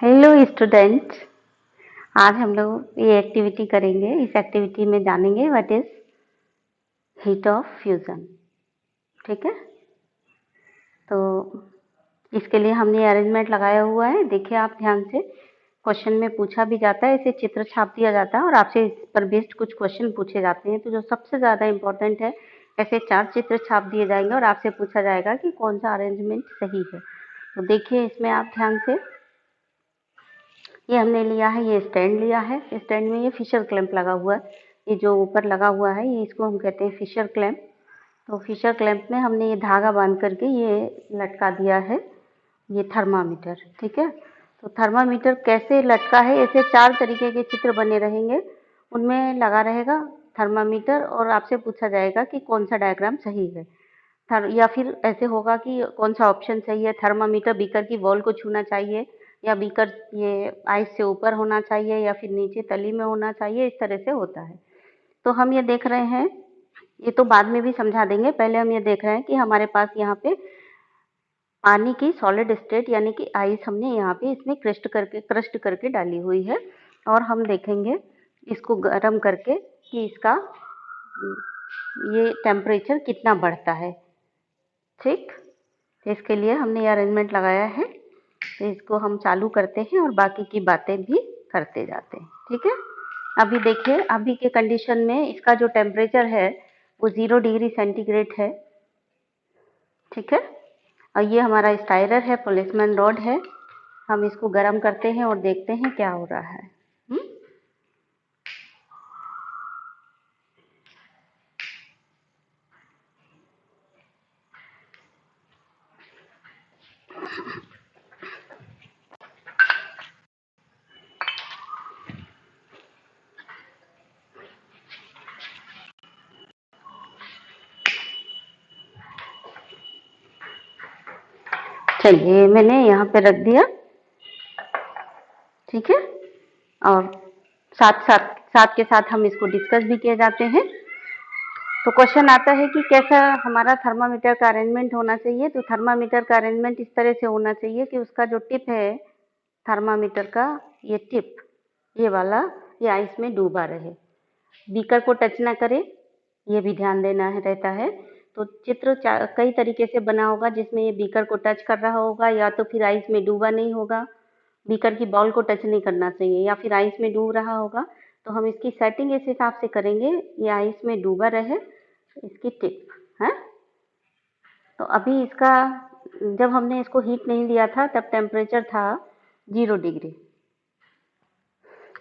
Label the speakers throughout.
Speaker 1: Hello student. आज हम लोग ये एक्टिविटी करेंगे। इस एक्टिविटी में जानेंगे what is heat of fusion. ठीक है, तो इसके लिए हमने अरेंजमेंट लगाया हुआ है। देखिए आप ध्यान से, क्वेश्चन में पूछा भी जाता है, इसे चित्र छाप दिया जाता है और आपसे इस पर बेस्ड कुछ क्वेश्चन पूछे जाते हैं। तो जो सबसे ज़्यादा इम्पोर्टेंट है, ऐसे 4 चित्र छाप दिए जाएंगे और आपसे पूछा जाएगा कि कौन सा अरेंजमेंट सही है। तो देखिए इसमें आप ध्यान से, ये हमने लिया है, ये स्टैंड लिया है। स्टैंड में ये फिशर क्लैंप लगा हुआ है। ये जो ऊपर लगा हुआ है, ये इसको हम कहते हैं फिशर क्लैंप। तो फिशर क्लैंप में हमने ये धागा बांध करके ये लटका दिया है, ये थर्मामीटर। ठीक है, तो थर्मामीटर कैसे लटका है, ऐसे 4 तरीके के चित्र बने रहेंगे, उनमें लगा रहेगा थर्मामीटर और आपसे पूछा जाएगा कि कौन सा डायग्राम सही है। या फिर ऐसे होगा कि कौन सा ऑप्शन सही है, थर्मामीटर बीकर की वॉल को छूना चाहिए या बीकर ये आइस से ऊपर होना चाहिए या फिर नीचे तली में होना चाहिए, इस तरह से होता है। तो हम ये देख रहे हैं, ये तो बाद में भी समझा देंगे, पहले हम ये देख रहे हैं कि हमारे पास यहाँ पे पानी की सॉलिड स्टेट यानी कि आइस हमने यहाँ पे इसमें क्रस्ट करके डाली हुई है और हम देखेंगे इसको गर्म करके कि इसका ये टेम्परेचर कितना बढ़ता है। ठीक, तो इसके लिए हमने ये अरेंजमेंट लगाया है। तो इसको हम चालू करते हैं और बाकी की बातें भी करते जाते हैं। ठीक है, अभी देखिए, अभी के कंडीशन में इसका जो टेम्परेचर है वो 0 डिग्री सेंटीग्रेड है। ठीक है, और ये हमारा स्टायरर है, पुलिसमैन रॉड है। हम इसको गर्म करते हैं और देखते हैं क्या हो रहा है। चलिए मैंने यहाँ पे रख दिया। ठीक है, और साथ के साथ हम इसको डिस्कस भी किए जाते हैं। तो क्वेश्चन आता है कि कैसा हमारा थर्मामीटर का अरेंजमेंट होना चाहिए। तो थर्मामीटर का अरेंजमेंट इस तरह से होना चाहिए कि उसका जो टिप है थर्मामीटर का, ये टिप, ये वाला, ये आइस में डूबा रहे, बीकर को टच ना करे, ये भी ध्यान देना है रहता है। तो चित्र कई तरीके से बना होगा, जिसमें ये बीकर को टच कर रहा होगा या तो फिर आइस में डूबा नहीं होगा, बीकर की बॉल को टच नहीं करना चाहिए, या फिर आइस में डूब रहा होगा। तो हम इसकी सेटिंग इस हिसाब से करेंगे, ये आइस में डूबा रहे, इसकी टिप है। तो अभी इसका, जब हमने इसको हीट नहीं दिया था तब टेम्परेचर था 0 डिग्री।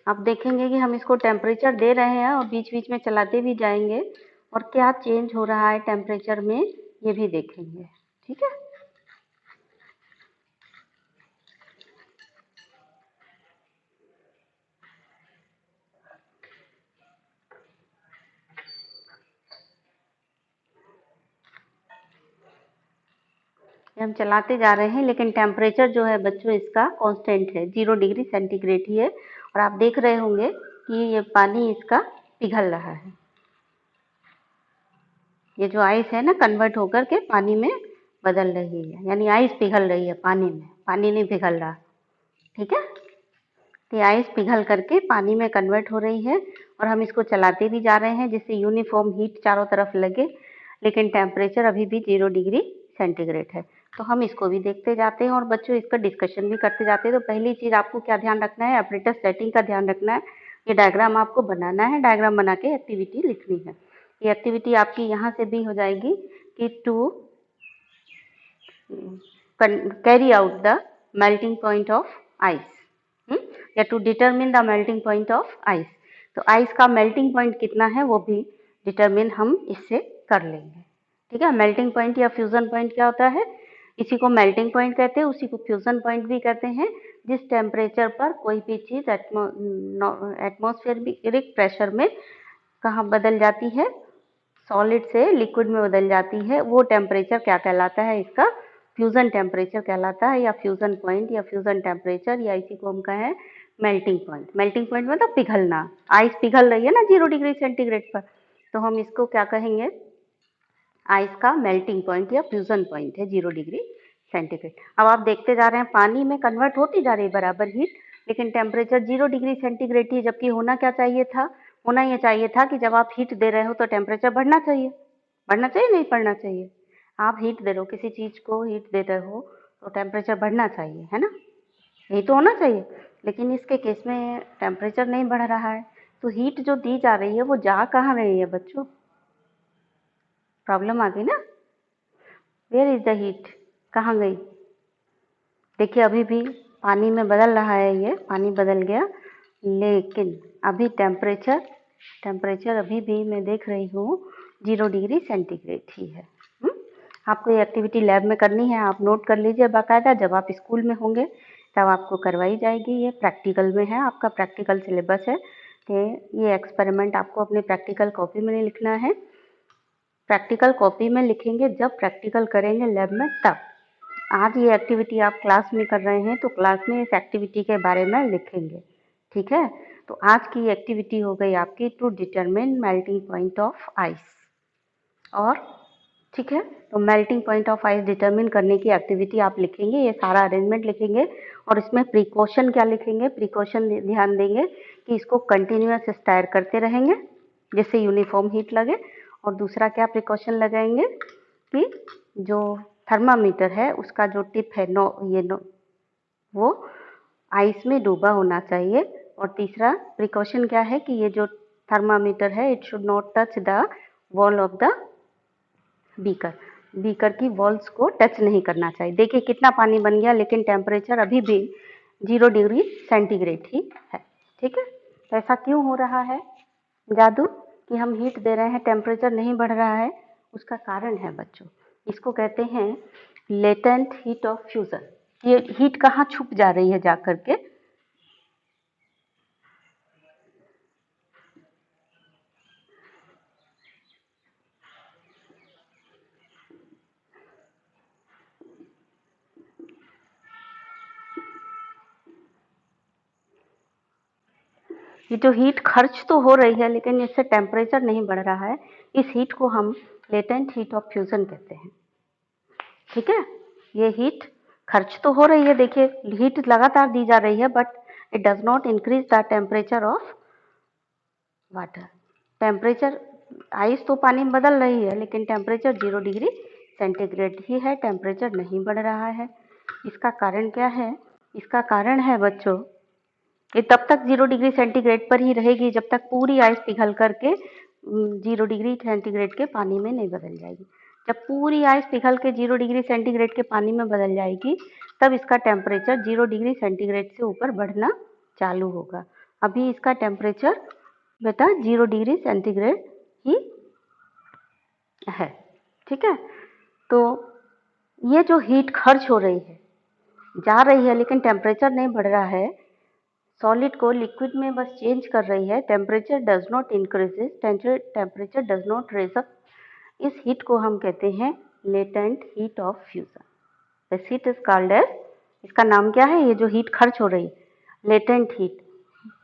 Speaker 1: अब देखेंगे कि हम इसको टेम्परेचर दे रहे हैं और बीच बीच में चलाते भी जाएंगे और क्या चेंज हो रहा है टेम्परेचर में, ये भी देखेंगे। ठीक है, हम चलाते जा रहे हैं लेकिन टेम्परेचर जो है बच्चों इसका कांस्टेंट है, 0 डिग्री सेंटीग्रेड ही है। और आप देख रहे होंगे कि ये पानी इसका पिघल रहा है, ये जो आइस है ना कन्वर्ट होकर के पानी में बदल रही है, यानी आइस पिघल रही है पानी में, पानी नहीं पिघल रहा। ठीक है, तो ये आइस पिघल करके पानी में कन्वर्ट हो रही है और हम इसको चलाते भी जा रहे हैं जिससे यूनिफॉर्म हीट चारों तरफ लगे, लेकिन टेम्परेचर अभी भी 0 डिग्री सेंटीग्रेड है। तो हम इसको भी देखते जाते हैं और बच्चों इसका डिस्कशन भी करते जाते हैं। तो पहली चीज़ आपको क्या ध्यान रखना है, ऑपरेटर सेटिंग का ध्यान रखना है। ये डायग्राम आपको बनाना है, डायग्राम बना के एक्टिविटी लिखनी है। ये एक्टिविटी आपकी यहाँ से भी हो जाएगी कि to carry out the melting point of ice, या to determine the melting point of ice. तो आइस का मेल्टिंग पॉइंट कितना है वो भी डिटरमिन हम इससे कर लेंगे। ठीक है, मेल्टिंग पॉइंट या फ्यूजन पॉइंट क्या होता है, इसी को मेल्टिंग पॉइंट कहते हैं, उसी को फ्यूजन पॉइंट भी कहते हैं। जिस टेम्परेचर पर कोई भी चीज़ एटमॉस्फेरिक प्रेशर में कहाँ बदल जाती है, सॉलिड से लिक्विड में बदल जाती है, वो टेम्परेचर क्या कहलाता है, इसका फ्यूजन टेम्परेचर कहलाता है, या फ्यूजन पॉइंट या फ्यूजन टेम्परेचर, या इसी को हम कहें मेल्टिंग पॉइंट। मेल्टिंग पॉइंट मतलब पिघलना, आइस पिघल रही है ना 0 डिग्री सेंटीग्रेड पर, तो हम इसको क्या कहेंगे, आइस का मेल्टिंग पॉइंट या फ्यूजन पॉइंट है 0 डिग्री सेंटीग्रेड। अब आप देखते जा रहे हैं पानी में कन्वर्ट होती जा रही है बराबर हीट, लेकिन टेम्परेचर 0 डिग्री सेंटीग्रेड ही, जबकि होना क्या चाहिए था, होना ये चाहिए था कि जब आप हीट दे रहे हो तो टेम्परेचर बढ़ना चाहिए नहीं बढ़ना चाहिए। आप हीट दे रहे हो, किसी चीज को हीट दे रहे हो तो टेम्परेचर बढ़ना चाहिए, है ना, यही तो होना चाहिए। लेकिन इसके केस में टेम्परेचर नहीं बढ़ रहा है, तो हीट जो दी जा रही है वो जा कहाँ रही है बच्चों, प्रॉब्लम आ गई ना। वेयर इज द हीट, कहाँ गई? देखिए अभी भी पानी में बदल रहा है, ये पानी बदल गया, लेकिन अभी टेम्परेचर अभी भी मैं देख रही हूँ 0 डिग्री सेंटीग्रेड ही है। आपको ये एक्टिविटी लैब में करनी है, आप नोट कर लीजिए बाकायदा, जब आप स्कूल में होंगे तब आपको करवाई जाएगी। ये प्रैक्टिकल में है, आपका प्रैक्टिकल सिलेबस है कि ये एक्सपेरिमेंट आपको अपनी प्रैक्टिकल कॉपी में नहीं लिखना है, प्रैक्टिकल कॉपी में लिखेंगे जब प्रैक्टिकल करेंगे लैब में तब। आज ये एक्टिविटी आप क्लास में कर रहे हैं तो क्लास में इस एक्टिविटी के बारे में लिखेंगे, ठीक है। तो आज की एक्टिविटी हो गई आपकी to determine melting point of ice, और ठीक है, तो melting point of ice determine करने की एक्टिविटी आप लिखेंगे, ये सारा अरेंजमेंट लिखेंगे, और इसमें प्रिकॉशन क्या लिखेंगे, प्रिकॉशन ध्यान देंगे कि इसको कंटिन्यूअस स्टायर करते रहेंगे जिससे यूनिफॉर्म हीट लगे, और दूसरा क्या प्रिकॉशन लगाएंगे कि जो थर्मामीटर है उसका जो टिप है वो आइस में डूबा होना चाहिए, और तीसरा प्रिकॉशन क्या है कि ये जो थर्मामीटर है it should not touch the wall of the beaker की वॉल्स को टच नहीं करना चाहिए। देखिए कितना पानी बन गया, लेकिन टेम्परेचर अभी भी 0 डिग्री सेंटीग्रेड ही है, ठीक है। तो ऐसा क्यों हो रहा है जादू कि हम हीट दे रहे हैं टेम्परेचर नहीं बढ़ रहा है? उसका कारण है बच्चों, इसको कहते हैं लेटेंट हीट ऑफ फ्यूजन। ये हीट कहाँ छुप जा रही है जा करके? ये जो हीट खर्च तो हो रही है लेकिन इससे टेम्परेचर नहीं बढ़ रहा है, इस हीट को हम लेटेंट हीट ऑफ फ्यूजन कहते हैं, ठीक है। ये हीट खर्च तो हो रही है, देखिए हीट लगातार दी जा रही है, but it does not increase the temperature of water. Temperature ice तो पानी में बदल रही है लेकिन टेम्परेचर 0 डिग्री सेंटीग्रेड ही है, टेम्परेचर नहीं बढ़ रहा है। इसका कारण क्या है? इसका कारण है बच्चों, ये तब तक 0 डिग्री सेंटीग्रेड पर ही रहेगी जब तक पूरी आइस पिघल करके 0 डिग्री सेंटीग्रेड के पानी में नहीं बदल जाएगी। जब पूरी आइस पिघल के 0 डिग्री सेंटीग्रेड के पानी में बदल जाएगी तब इसका टेम्परेचर 0 डिग्री सेंटीग्रेड से ऊपर बढ़ना चालू होगा। अभी इसका टेम्परेचर बेटा 0 डिग्री सेंटीग्रेड ही है, ठीक है। तो ये जो हीट खर्च हो रही है, जा रही है लेकिन टेम्परेचर नहीं बढ़ रहा है, सॉलिड को लिक्विड में बस चेंज कर रही है, temperature does not increases, temperature does not raise up. इस हीट को हम कहते हैं latent heat of fusion. This heat is called as, इसका नाम क्या है, ये जो हीट खर्च हो रही है लेटेंट हीट,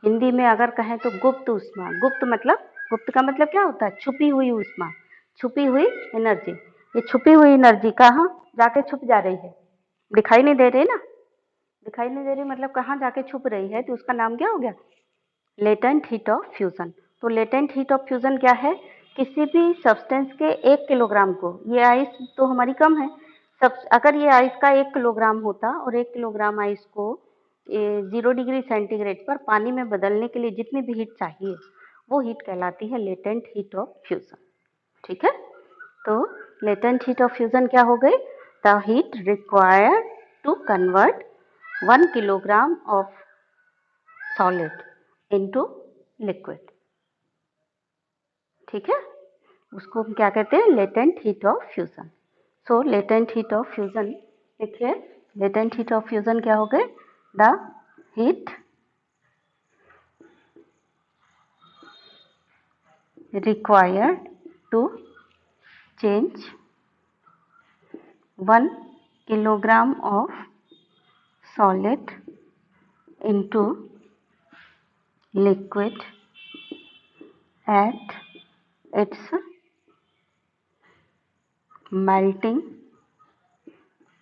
Speaker 1: हिंदी में अगर कहें तो गुप्त ऊष्मा। गुप्त का मतलब क्या होता है? छुपी हुई ऊष्मा, छुपी हुई एनर्जी। ये छुपी हुई एनर्जी कहाँ जाके छुप जा रही है? दिखाई नहीं दे रही ना, दिखाई नहीं दे रही मतलब कहाँ जाके छुप रही है, तो उसका नाम क्या हो गया? Latent heat of fusion. तो लेटेंट हीट ऑफ फ्यूजन क्या है? किसी भी सब्सटेंस के 1 किलोग्राम को, ये आइस तो हमारी कम है, सब अगर ये आइस का 1 किलोग्राम होता और 1 किलोग्राम आइस को 0 डिग्री सेंटीग्रेड पर पानी में बदलने के लिए जितनी भी हीट चाहिए वो हीट कहलाती है लेटेंट हीट ऑफ फ्यूजन, ठीक है। तो लेटेंट हीट ऑफ फ्यूजन क्या हो गई? The heat required to convert 1 kilogram of solid into liquid, ठीक है। उसको हम क्या कहते हैं? Latent heat of fusion. So latent heat of fusion देखिए, लेटेंट हीट ऑफ फ्यूजन क्या हो गए? The heat required to change 1 kilogram of solid into liquid at its melting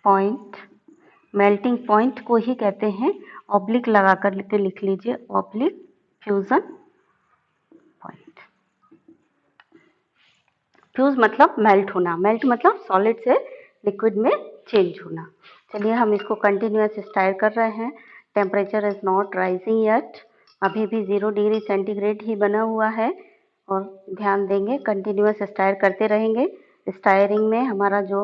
Speaker 1: point, melting point को ही कहते हैं, ऑब्लिक लगा कर के लिख लीजिए, ऑब्लिक फ्यूजन पॉइंट। फ्यूज मतलब मेल्ट होना, मेल्ट मतलब सॉलिड से लिक्विड में चेंज होना। चलिए हम इसको कंटिन्यूअस स्टायर कर रहे हैं। Temperature is not rising yet, अभी भी 0 डिग्री सेंटीग्रेड ही बना हुआ है। और ध्यान देंगे कंटिन्यूअस स्टायर करते रहेंगे। स्टायरिंग में हमारा जो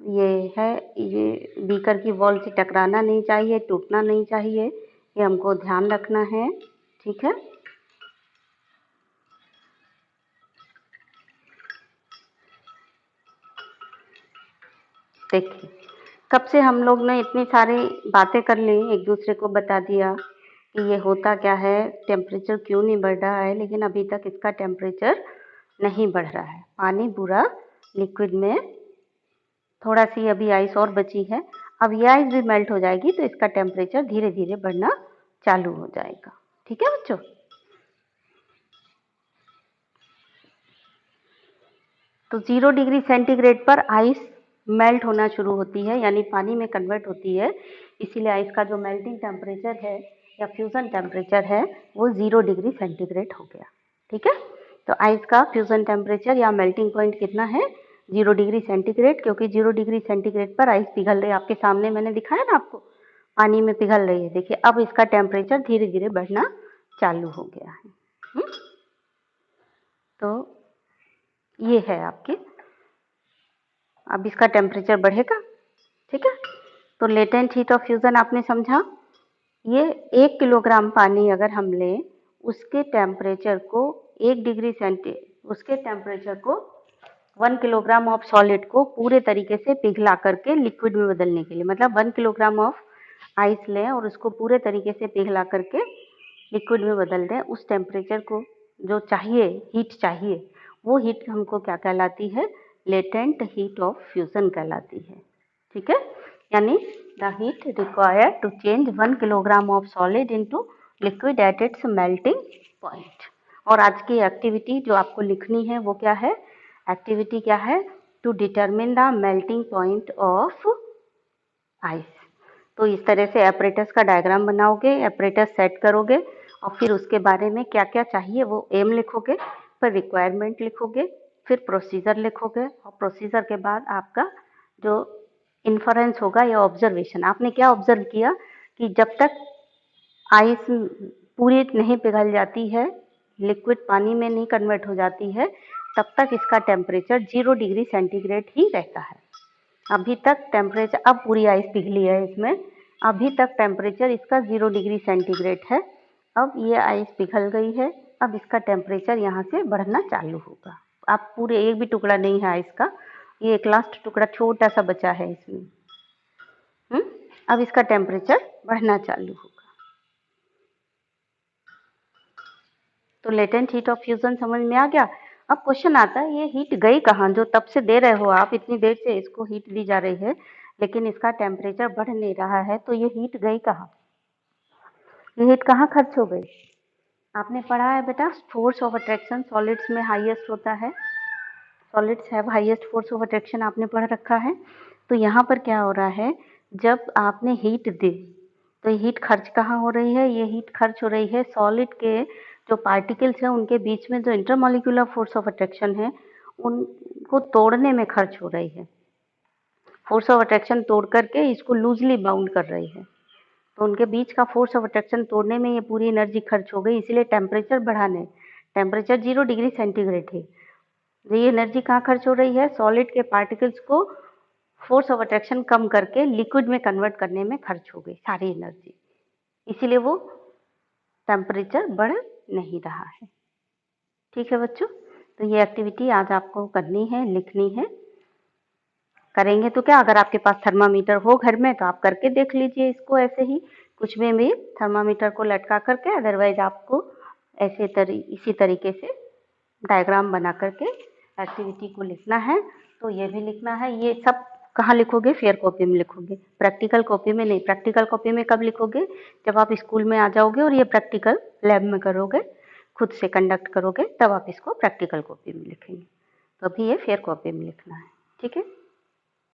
Speaker 1: ये है, ये बीकर की वॉल से टकराना नहीं चाहिए, टूटना नहीं चाहिए, ये हमको ध्यान रखना है। ठीक है, देखिए कब से हम लोग ने इतनी सारी बातें कर ली, एक दूसरे को बता दिया कि ये होता क्या है, टेम्परेचर क्यों नहीं बढ़ रहा है, लेकिन अभी तक इसका टेम्परेचर नहीं बढ़ रहा है। पानी पूरा लिक्विड में, थोड़ा सी अभी आइस और बची है, अब ये आइस भी मेल्ट हो जाएगी तो इसका टेम्परेचर धीरे धीरे बढ़ना चालू हो जाएगा। ठीक है बच्चों, तो 0 डिग्री सेंटीग्रेड पर आइस मेल्ट होना शुरू होती है, यानी पानी में कन्वर्ट होती है। इसीलिए आइस का जो मेल्टिंग टेम्परेचर है या फ्यूजन टेम्परेचर है वो 0 डिग्री सेंटीग्रेड हो गया। ठीक है, तो आइस का फ्यूजन टेम्परेचर या मेल्टिंग पॉइंट कितना है, 0 डिग्री सेंटीग्रेड, क्योंकि 0 डिग्री सेंटीग्रेड पर आइस पिघल रही है। आपके सामने मैंने दिखाया ना आपको, पानी में पिघल रही है। देखिए अब इसका टेम्परेचर धीरे धीरे बढ़ना चालू हो गया है। तो ये है आपके, अब इसका टेम्परेचर बढ़ेगा। ठीक है, तो लेटेंट हीट ऑफ फ्यूजन आपने समझा। ये 1 किलोग्राम पानी अगर हम लें, उसके टेम्परेचर को 1 डिग्री सेंटी, उसके टेम्परेचर को 1 किलोग्राम ऑफ सॉलिड को पूरे तरीके से पिघला करके लिक्विड में बदलने के लिए, मतलब 1 किलोग्राम ऑफ आइस लें और उसको पूरे तरीके से पिघला करके लिक्विड में बदल दें। उस टेम्परेचर को जो चाहिए, हीट चाहिए, वो हीट हमको क्या कहलाती है, लेटेंट हीट ऑफ फ्यूजन कहलाती है। ठीक है, यानी the heat required to change 1 kilogram of solid into liquid at its melting point. और आज की एक्टिविटी जो आपको लिखनी है वो क्या है, एक्टिविटी क्या है, to determine the melting point of ice. तो इस तरह से एपरेटस का डायग्राम बनाओगे, एपरेटस सेट करोगे और फिर उसके बारे में क्या क्या चाहिए वो एम लिखोगे, फिर रिक्वायरमेंट लिखोगे, फिर प्रोसीजर लिखोगे, और प्रोसीजर के बाद आपका जो इन्फरेंस होगा या ऑब्जर्वेशन, आपने क्या ऑब्जर्व किया कि जब तक आइस पूरी नहीं पिघल जाती है, लिक्विड पानी में नहीं कन्वर्ट हो जाती है, तब तक इसका टेम्परेचर 0 डिग्री सेंटीग्रेड ही रहता है। अभी तक टेम्परेचर, अब पूरी आइस पिघली है इसमें, अभी तक टेम्परेचर इसका 0 डिग्री सेंटीग्रेड है। अब ये आइस पिघल गई है, अब इसका टेम्परेचर यहाँ से बढ़ना चालू होगा। अब पूरे एक भी टुकड़ा नहीं है आइस का, ये एक लास्ट टुकड़ा छोटा सा बचा है इसमें। अब इसका टेम्परेचर बढ़ना चालू होगा। तो लेटेंट हीट ऑफ फ्यूजन समझ में आ गया। अब क्वेश्चन आता है, ये हीट गई कहाँ, जो तब से दे रहे हो आप, इतनी देर से इसको हीट दी जा रही है लेकिन इसका टेम्परेचर बढ़ नहीं रहा है, तो ये हीट गई कहाँ, ये हीट कहाँ खर्च हो गई। आपने पढ़ा है बेटा, फोर्स ऑफ अट्रैक्शन सॉलिड्स में हाईएस्ट होता है, solids have highest force of attraction, आपने पढ़ रखा है। तो यहाँ पर क्या हो रहा है, जब आपने हीट दी तो हीट खर्च कहाँ हो रही है, ये हीट खर्च हो रही है सॉलिड के जो पार्टिकल्स हैं उनके बीच में जो इंटरमॉलिक्यूलर फोर्स ऑफ अट्रैक्शन है उनको तोड़ने में खर्च हो रही है। फोर्स ऑफ अट्रैक्शन तोड़ करके इसको लूजली बाउंड कर रही है, तो उनके बीच का फोर्स ऑफ अट्रैक्शन तोड़ने में ये पूरी एनर्जी खर्च हो गई, इसीलिए टेम्परेचर बढ़ाने, टेम्परेचर 0 डिग्री सेंटीग्रेड है, ये एनर्जी कहाँ खर्च हो रही है, सॉलिड के पार्टिकल्स को फोर्स ऑफ अट्रैक्शन कम करके लिक्विड में कन्वर्ट करने में खर्च हो गई सारी एनर्जी, इसीलिए वो टेम्परेचर बढ़ नहीं रहा है। ठीक है बच्चों, तो ये एक्टिविटी आज आपको करनी है, लिखनी है। करेंगे तो क्या, अगर आपके पास थर्मामीटर हो घर में तो आप करके देख लीजिए इसको, ऐसे ही कुछ में भी थर्मामीटर को लटका करके, अदरवाइज आपको इसी तरीके से डायग्राम बना करके एक्टिविटी को लिखना है। तो ये भी लिखना है, ये सब कहाँ लिखोगे, फेयर कॉपी में लिखोगे, प्रैक्टिकल कॉपी में नहीं। प्रैक्टिकल कॉपी में कब लिखोगे, जब आप स्कूल में आ जाओगे और ये प्रैक्टिकल लैब में करोगे, खुद से कंडक्ट करोगे, तब आप इसको प्रैक्टिकल कॉपी में लिखेंगे। तो अभी ये फेयर कॉपी में लिखना है। ठीक है।